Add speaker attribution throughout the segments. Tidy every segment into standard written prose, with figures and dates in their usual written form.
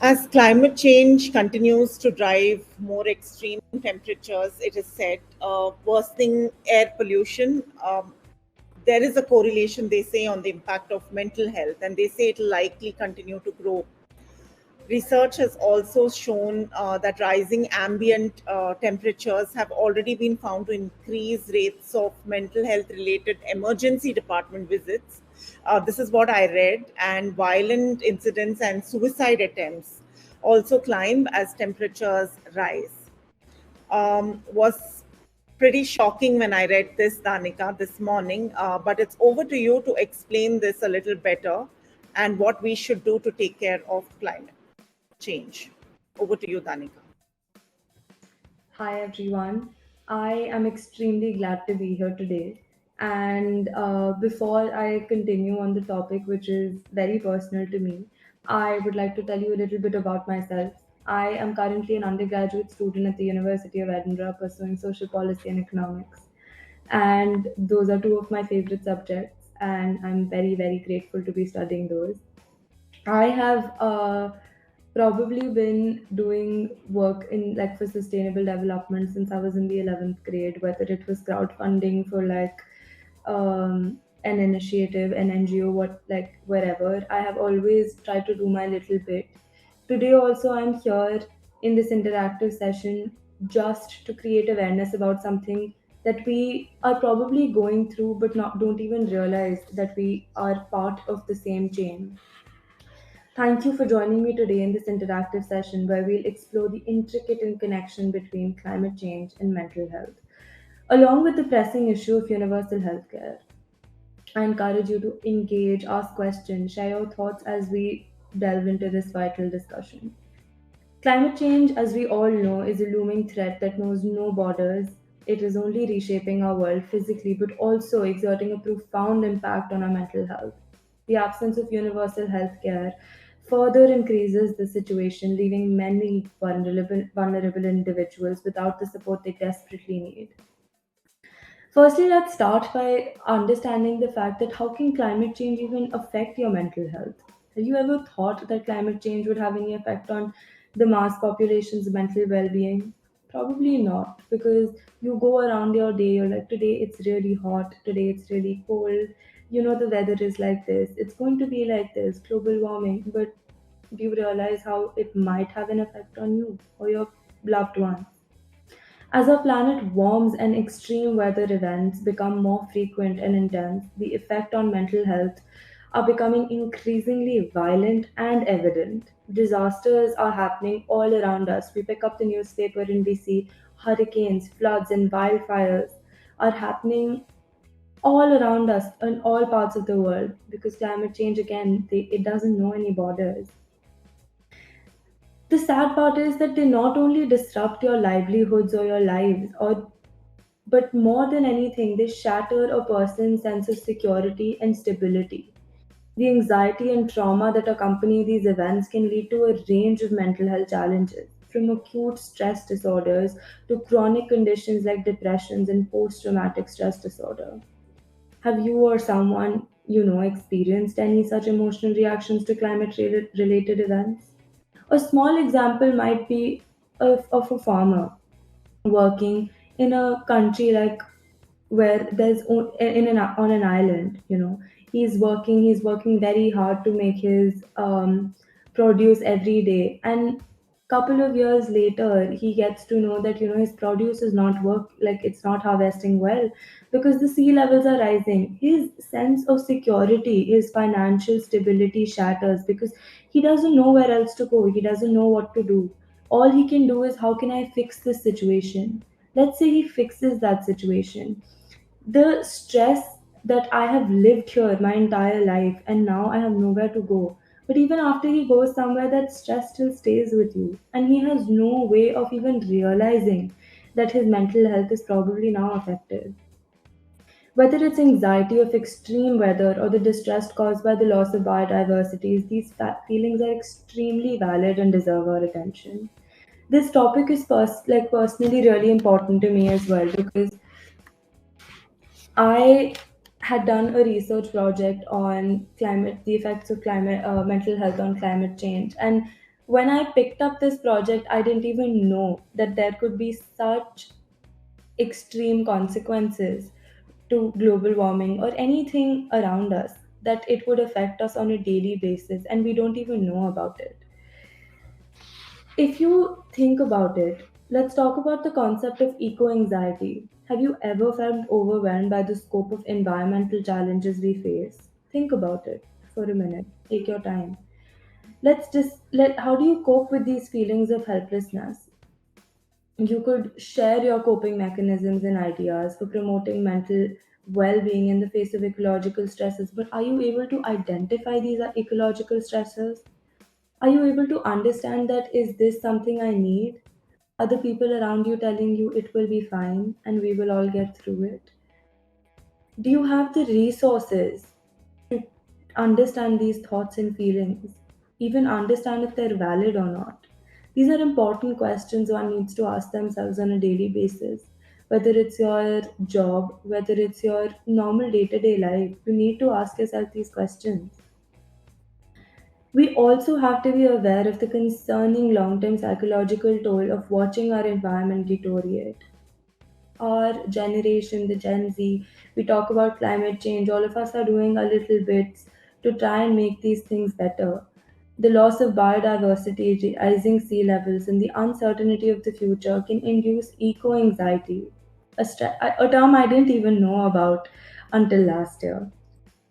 Speaker 1: As climate change continues to drive more extreme temperatures, it is said, worsening air pollution, there is a correlation, they say, on the impact of mental health, and they say it will likely continue to grow. Research has also shown that rising ambient temperatures have already been found to increase rates of mental health related emergency department visits. This is what I read, and violent incidents and suicide attempts also climb as temperatures rise. Was pretty shocking when I read this, Danika, this morning. But it's over to you to explain this a little better and what we should do to take care of climate change. Over to you, Danika.
Speaker 2: Hi everyone. I am extremely glad to be here today. And before I continue on the topic, which is very personal to me, I would like to tell you a little bit about myself. I am currently an undergraduate student at the University of Edinburgh pursuing social policy and economics. And those are two of my favorite subjects, and I'm very, very grateful to be studying those. I have probably been doing work in like for sustainable development since I was in the 11th grade, whether it was crowdfunding for like an initiative, an NGO, what like wherever. I have always tried to do my little bit. Today also I'm here in this interactive session just to create awareness about something that we are probably going through but not don't even realize that we are part of the same chain. Thank you for joining me today in this interactive session where we'll explore the intricate connection between climate change and mental health, along with the pressing issue of universal healthcare. I encourage you to engage, ask questions, share your thoughts as we delve into this vital discussion. Climate change, as we all know, is a looming threat that knows no borders. It is only reshaping our world physically, but also exerting a profound impact on our mental health. The absence of universal health care further increases the situation, leaving many vulnerable individuals without the support they desperately need. Firstly, let's start by understanding the fact that how can climate change even affect your mental health? Have you ever thought that climate change would have any effect on the mass population's mental well being? Probably not, because you go around your day, you're like, today it's really hot, today it's really cold, the weather is like this, it's going to be like this, global warming, but do you realize how it might have an effect on you or your loved ones? As our planet warms and extreme weather events become more frequent and intense, the effect on mental health are becoming increasingly violent and evident. Disasters are happening all around us. We pick up the newspaper and we see hurricanes, floods, and wildfires are happening all around us in all parts of the world because climate change, again, it doesn't know any borders. The sad part is that they not only disrupt your livelihoods or your lives, or but more than anything, they shatter a person's sense of security and stability. The anxiety and trauma that accompany these events can lead to a range of mental health challenges, from acute stress disorders to chronic conditions like depressions and post traumatic stress disorder. Have you or someone you know experienced any such emotional reactions to climate related events? A small example might be of a farmer working in a country like where on an island, he's working very hard to make his produce every day, and couple of years later he gets to know that his produce is not work like it's not harvesting well because the sea levels are rising. His sense of security, his financial stability shatters because he doesn't know where else to go, he doesn't know what to do. All he can do is, how can I fix this situation? Let's say he fixes that situation. The stress that I have lived here my entire life and now I have nowhere to go. But even after he goes somewhere, that stress still stays with you. And he has no way of even realizing that his mental health is probably now affected. Whether it's anxiety of extreme weather or the distress caused by the loss of biodiversity, these feelings are extremely valid and deserve our attention. This topic is personally really important to me as well because I had done a research project on the effects of mental health on climate change, and When I picked up this project, I didn't even know that there could be such extreme consequences to global warming or anything around us, that it would affect us on a daily basis and we don't even know about it. If you think about it, let's talk about the concept of eco anxiety. Have you ever felt overwhelmed by the scope of environmental challenges we face? Think about it for a minute. Take your time. Let's just let How do you cope with these feelings of helplessness? You could share your coping mechanisms and ideas for promoting mental well-being in the face of ecological stresses, but are you able to identify these ecological stresses? Are you able to understand that, is this something I need? Are the people around you telling you it will be fine and we will all get through it? Do you have the resources to understand these thoughts and feelings, even understand if they're valid or not? These are important questions one needs to ask themselves on a daily basis. Whether it's your job, whether it's your normal day to day life, you need to ask yourself these questions. We also have to be aware of the concerning long term psychological toll of watching our environment deteriorate. Our generation, the Gen Z, we talk about climate change, all of us are doing a little bits to try and make these things better. The loss of biodiversity, rising sea levels, and the uncertainty of the future can induce eco anxiety, a term I didn't even know about until last year,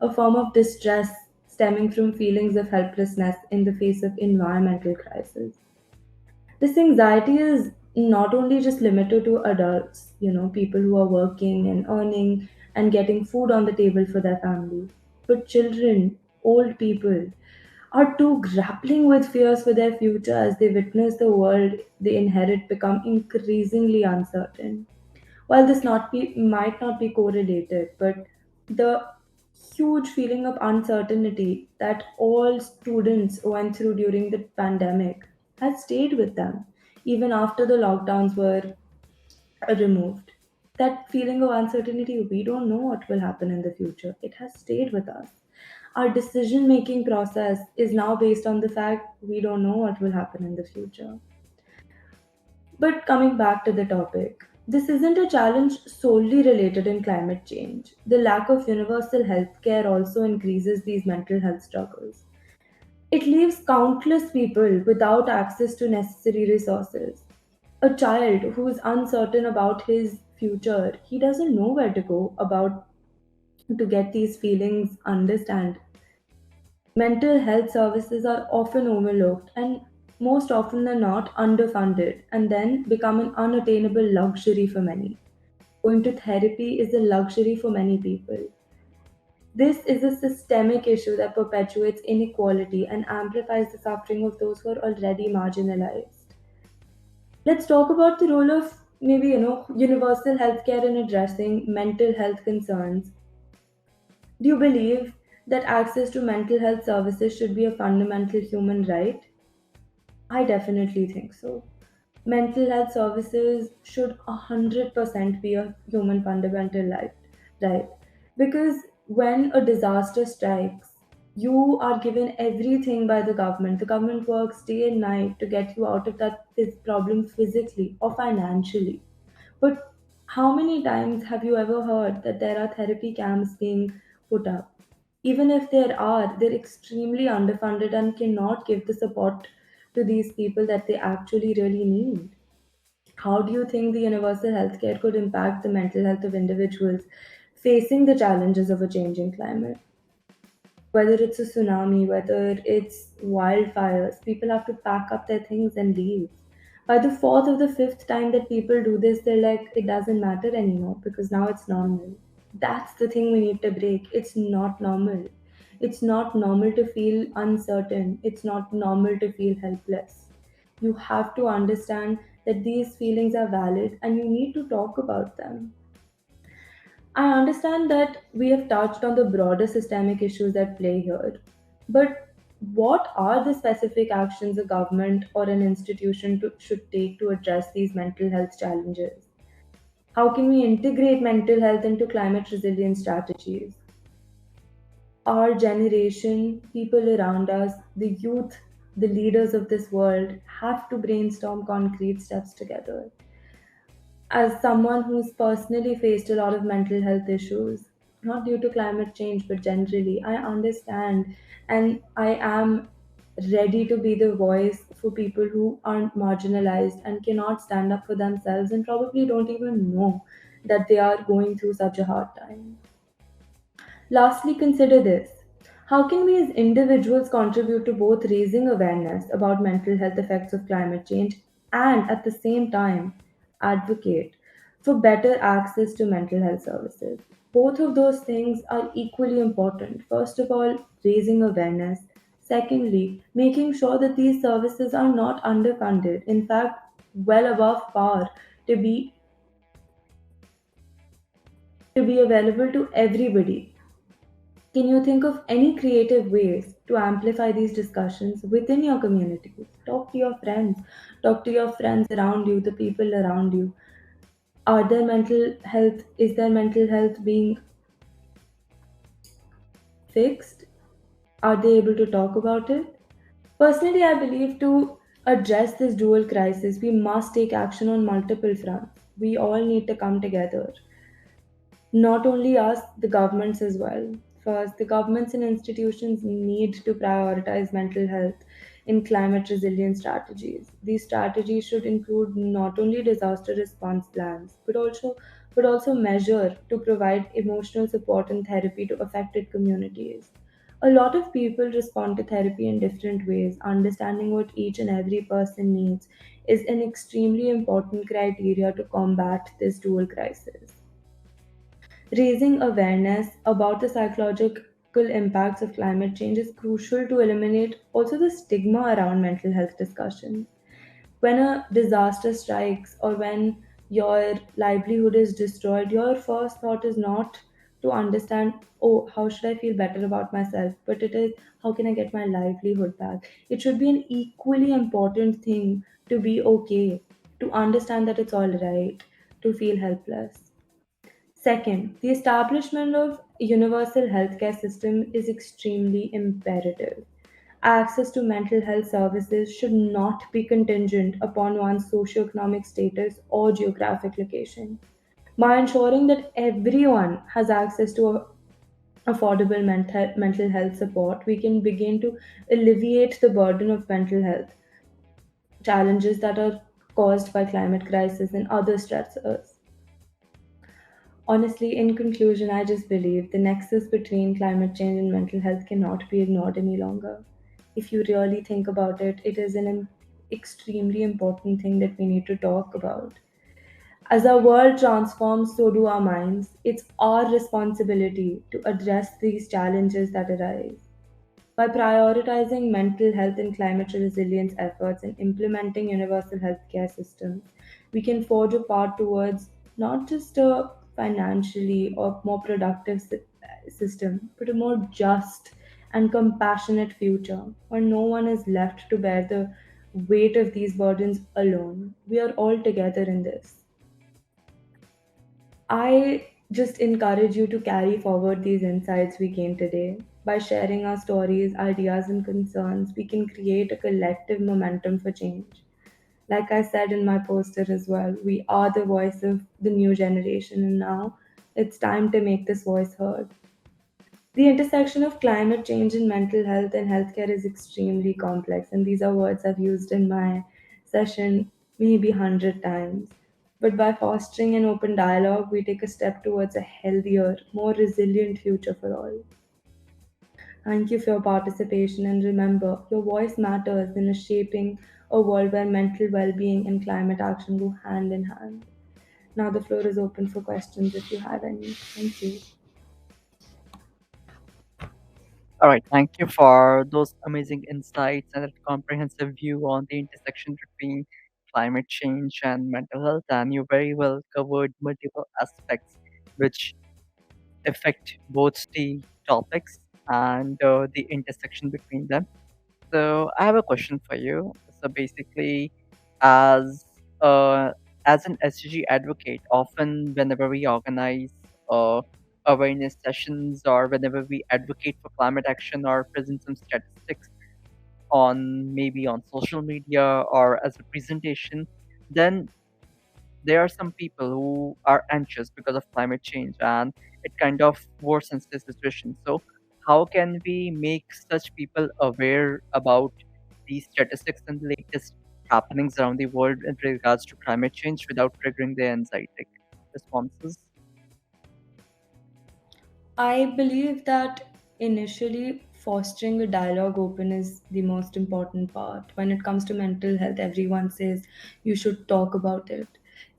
Speaker 2: a form of distress stemming from feelings of helplessness in the face of environmental crisis. This anxiety is not only just limited to adults, people who are working and earning and getting food on the table for their family, but children, old people are too grappling with fears for their future as they witness the world they inherit become increasingly uncertain. While this not be might not be correlated, but the huge feeling of uncertainty that all students went through during the pandemic has stayed with them even after the lockdowns were removed. That feeling of uncertainty, we don't know what will happen in the future. It has stayed with us. Our decision making process is now based on the fact we don't know what will happen in the future. But coming back to the topic, this isn't a challenge solely related in climate change. The lack of universal health care also increases these mental health struggles. It leaves countless people without access to necessary resources. A child who is uncertain about his future, he doesn't know where to go about to get these feelings understand. Mental health services are often overlooked and most often than not underfunded and then become an unattainable luxury for many. Going to therapy is a luxury for many people. This is a systemic issue that perpetuates inequality and amplifies the suffering of those who are already marginalized. Let's talk about the role of maybe universal healthcare in addressing mental health concerns. Do you believe that access to mental health services should be a fundamental human right? I definitely think so. Mental health services should 100% be a human fundamental right? Because when a disaster strikes, you are given everything by the government. The government works day and night to get you out of that problem physically or financially. But how many times have you ever heard that there are therapy camps being put up? Even if there are, they're extremely underfunded and cannot give the support to these people that they actually really need. How do you think the universal healthcare could impact the mental health of individuals facing the challenges of a changing climate? Whether it's a tsunami, whether it's wildfires, people have to pack up their things and leave. By the fourth or the fifth time that people do this, they're like, it doesn't matter anymore because now it's normal. That's the thing we need to break. It's not normal. It's not normal to feel uncertain. It's not normal to feel helpless. You have to understand that these feelings are valid and you need to talk about them. I understand that we have touched on the broader systemic issues that play here, but what are the specific actions a government or an institution should take to address these mental health challenges? How can we integrate mental health into climate resilience strategies? Our generation, people around us, the youth, the leaders of this world have to brainstorm concrete steps together. As someone who's personally faced a lot of mental health issues, not due to climate change, but generally, I understand and I am ready to be the voice for people who aren't marginalized and cannot stand up for themselves and probably don't even know that they are going through such a hard time. Lastly, consider this. How can we as individuals contribute to both raising awareness about mental health effects of climate change and at the same time advocate for better access to mental health services? Both of those things are equally important. First of all, raising awareness. Secondly, making sure that these services are not underfunded, in fact, well above par to be available to everybody. Can you think of any creative ways to amplify these discussions within your communities? Talk to your friends. Talk to your friends around you, the people around you. Is their mental health being fixed? Are they able to talk about it? Personally, I believe to address this dual crisis, we must take action on multiple fronts. We all need to come together. Not only us, the governments as well. First, the governments and institutions need to prioritize mental health in climate resilience strategies. These strategies should include not only disaster response plans, but also measure to provide emotional support and therapy to affected communities. A lot of people respond to therapy in different ways. Understanding what each and every person needs is an extremely important criteria to combat this dual crisis. Raising awareness about the psychological impacts of climate change is crucial to eliminate also the stigma around mental health discussions. When a disaster strikes or when your livelihood is destroyed, your first thought is not to understand, oh, how should I feel better about myself, but it is, how can I get my livelihood back? It should be an equally important thing to be okay, to understand that it's all right, to feel helpless. Second, the establishment of a universal healthcare system is extremely imperative. Access to mental health services should not be contingent upon one's socioeconomic status or geographic location. By ensuring that everyone has access to affordable mental health support, we can begin to alleviate the burden of mental health challenges that are caused by climate crisis and other stressors. Honestly, in conclusion, I just believe the nexus between climate change and mental health cannot be ignored any longer. If you really think about it, it is an extremely important thing that we need to talk about. As our world transforms, so do our minds. It's our responsibility to address these challenges that arise. By prioritizing mental health and climate resilience efforts and implementing universal healthcare systems, we can forge a path towards not just a financially or more productive system, but a more just and compassionate future where no one is left to bear the weight of these burdens alone. We are all together in this. I just encourage you to carry forward these insights we gained today. By sharing our stories, ideas, and concerns, we can create a collective momentum for change. Like I said in my poster as well, we are the voice of the new generation, and now it's time to make this voice heard. The intersection of climate change and mental health and healthcare is extremely complex, and these are words I've used in my session maybe 100 times. But by fostering an open dialogue, we take a step towards a healthier, more resilient future for all. Thank you for your participation, and remember, your voice matters in shaping a world where mental well being and climate action go hand in hand. Now, the floor is open for questions if you have any. Thank you.
Speaker 3: All right, thank you for those amazing insights and a comprehensive view on the intersection between climate change and mental health. And you very well covered multiple aspects which affect both the topics and the intersection between them. So I have a question for you. So basically, as uh, as an SDG advocate, often whenever we organize awareness sessions or whenever we advocate for climate action or present some statistics, on maybe on social media or as a presentation, then there are some people who are anxious because of climate change and it kind of worsens the situation. So, how can we make such people aware about these statistics and the latest happenings around the world in regards to climate change without triggering their anxiety responses?
Speaker 2: I believe that initially fostering a dialogue open is the most important part. When it comes to mental health, everyone says you should talk about it.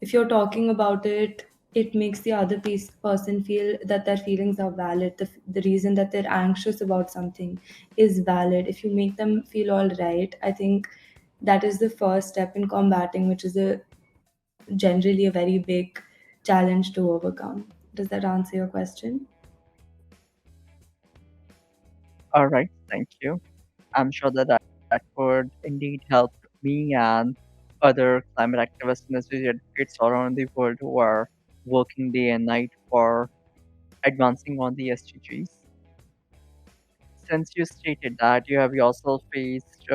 Speaker 2: If you're talking about it, it makes the other person feel that their feelings are valid. The reason that they're anxious about something is valid. If you make them feel all right, I think that is the first step in combating, which is a generally a very big challenge to overcome. Does that answer your question?
Speaker 3: All right, thank you. I'm sure that would indeed help me and other climate activists and SDG advocates all around the world who are working day and night for advancing on the SDGs. Since you stated that you have yourself faced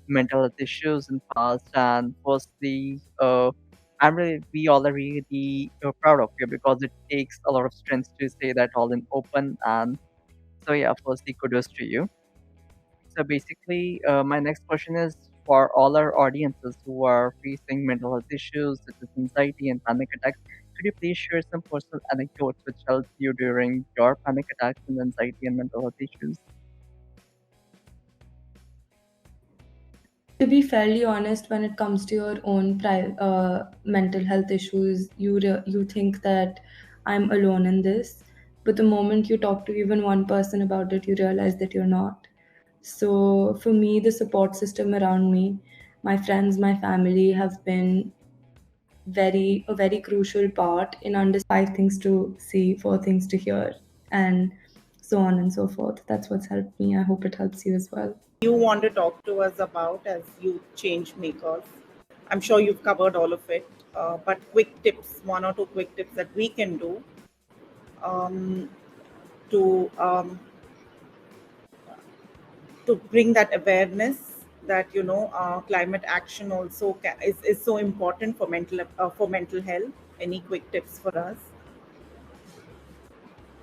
Speaker 3: mental health issues in past, and firstly, we all are really proud of you because it takes a lot of strength to say that all in open. And so, yeah, firstly, kudos to you. So basically, my next question is for all our audiences who are facing mental health issues such as anxiety and panic attacks. Could you please share some personal anecdotes which helped you during your panic attacks and anxiety and mental health issues?
Speaker 2: To be fairly honest, when it comes to your own mental health issues, you think that I'm alone in this, but the moment you talk to even one person about it, you realize that you're not. So for me, the support system around me, my friends, my family have been a very crucial part in understanding 5 things to see, 4 things to hear, and so on and so forth. That's what's helped me. I hope it helps you as well.
Speaker 1: You want to talk to us about as youth change makers? I'm sure you've covered all of it, but quick tips, one or two quick tips that we can do um, to to bring that awareness that climate action also is so important for mental health. Any quick tips for us?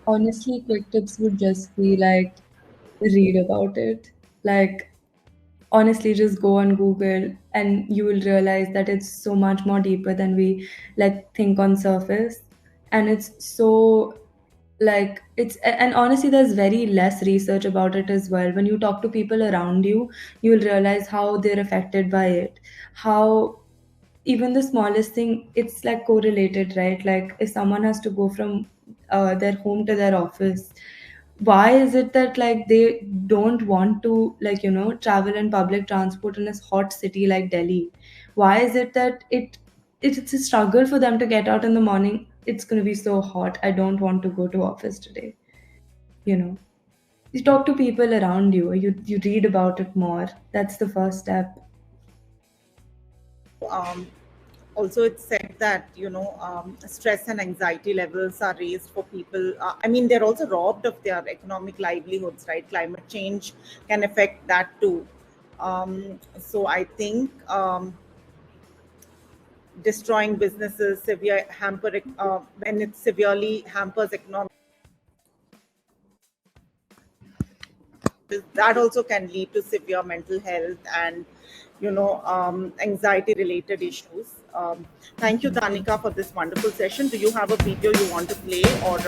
Speaker 2: Honestly, quick tips would just be like read about it. Like, honestly, just go on Google and you will realize that it's so much more deeper than we like think on surface. And it's so like and honestly there's very less research about it as well. When you talk to people around you, you will realize how they're affected by it, how even the smallest thing, it's like correlated, right? Like if someone has to go from their home to their office, why is it that like they don't want to like travel in public transport in a hot city like Delhi? Why is it that it's a struggle for them to get out in the morning? It's going to be so hot, I don't want to go to office today. you know you talk to people around you, you read about it more. That's the first step.
Speaker 1: um, Also, it's said that stress and anxiety levels are raised for people. I mean, they're also robbed of their economic livelihoods, right? Climate change can affect that too. So I think destroying businesses severe hamper when it severely hampers economic, that also can lead to severe mental health and anxiety related issues. Thank you, Danika, for this wonderful session. Do you have a video you want to play, or